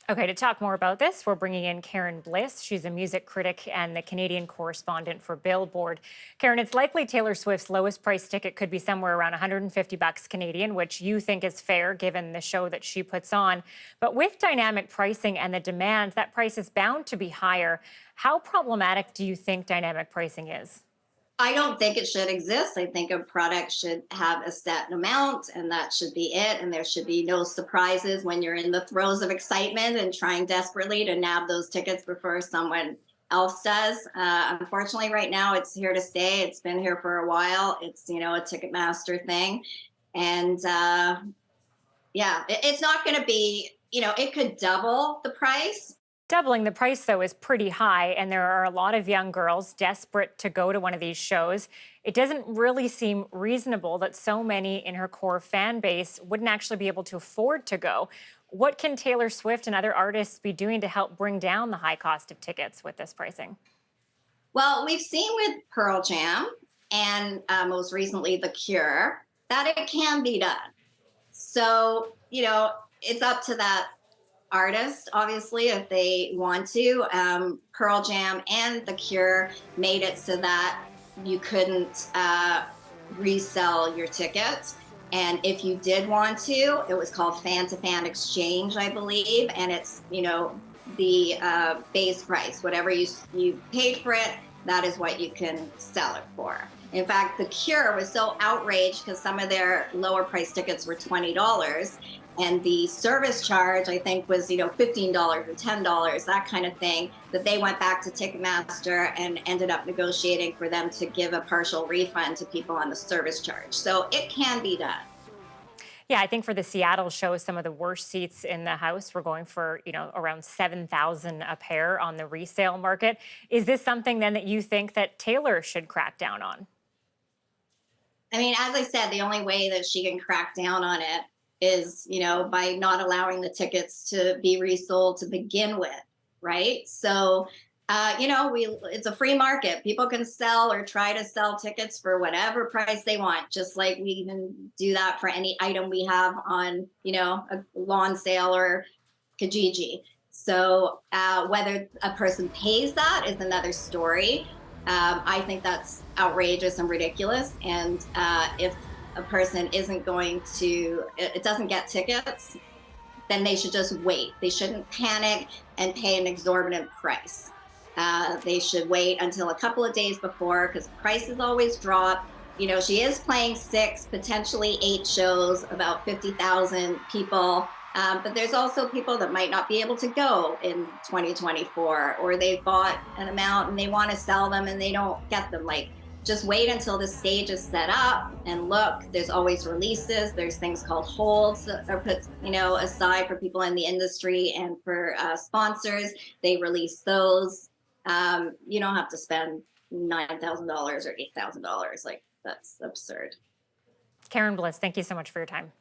Okay, to talk more about this, we're bringing in Karen Bliss. She's a music critic and the Canadian correspondent for Billboard. Karen, it's likely Taylor Swift's lowest price ticket could be somewhere around 150 bucks Canadian, which you think is fair given the show that she puts on. But with dynamic pricing and the demand, that price is bound to be higher. How problematic do you think dynamic pricing is? I don't think it should exist. I think a product should have a set amount and that should be it. And there should be no surprises when you're in the throes of excitement and trying desperately to nab those tickets before someone else does. Unfortunately, right now it's here to stay. It's been here for a while. It's, a Ticketmaster thing. And yeah, it's not going to be, it could double the price. Doubling the price, though, is pretty high, and there are a lot of young girls desperate to go to one of these shows. It doesn't really seem reasonable that so many in her core fan base wouldn't actually be able to afford to go. What can Taylor Swift and other artists be doing to help bring down the high cost of tickets with this pricing? Well, we've seen with Pearl Jam and most recently The Cure that it can be done. So, it's up to that artist, obviously, if they want to. Pearl Jam and The Cure made it so that you couldn't resell your tickets. And if you did want to, it was called fan-to-fan exchange, I believe. And it's, the base price, whatever you paid for it, that is what you can sell it for. In fact, The Cure was so outraged because some of their lower price tickets were $20. And the service charge, I think, was, $15 or $10, that kind of thing, that they went back to Ticketmaster and ended up negotiating for them to give a partial refund to people on the service charge. So it can be done. Yeah, I think for the Seattle show, some of the worst seats in the house were going for, around 7,000 a pair on the resale market. Is this something then that you think that Taylor should crack down on? I mean, as I said, the only way that she can crack down on it is, by not allowing the tickets to be resold to begin with, right? So, it's a free market. People can sell or try to sell tickets for whatever price they want, just like we even do that for any item we have on, a lawn sale or Kijiji. So whether a person pays that is another story. I think that's outrageous and ridiculous. And if a person isn't going to, it doesn't get tickets, then they should just wait. They shouldn't panic and pay an exorbitant price. They should wait until a couple of days before because prices always drop. She is playing 6, potentially 8 shows, about 50,000 people. But there's also people that might not be able to go in 2024, or they bought an amount and they want to sell them and they don't get them. Just wait until the stage is set up and look, there's always releases. There's things called holds that are put, aside for people in the industry and for sponsors. They release those. You don't have to spend $9,000 or $8,000. That's absurd. Karen Bliss, thank you so much for your time.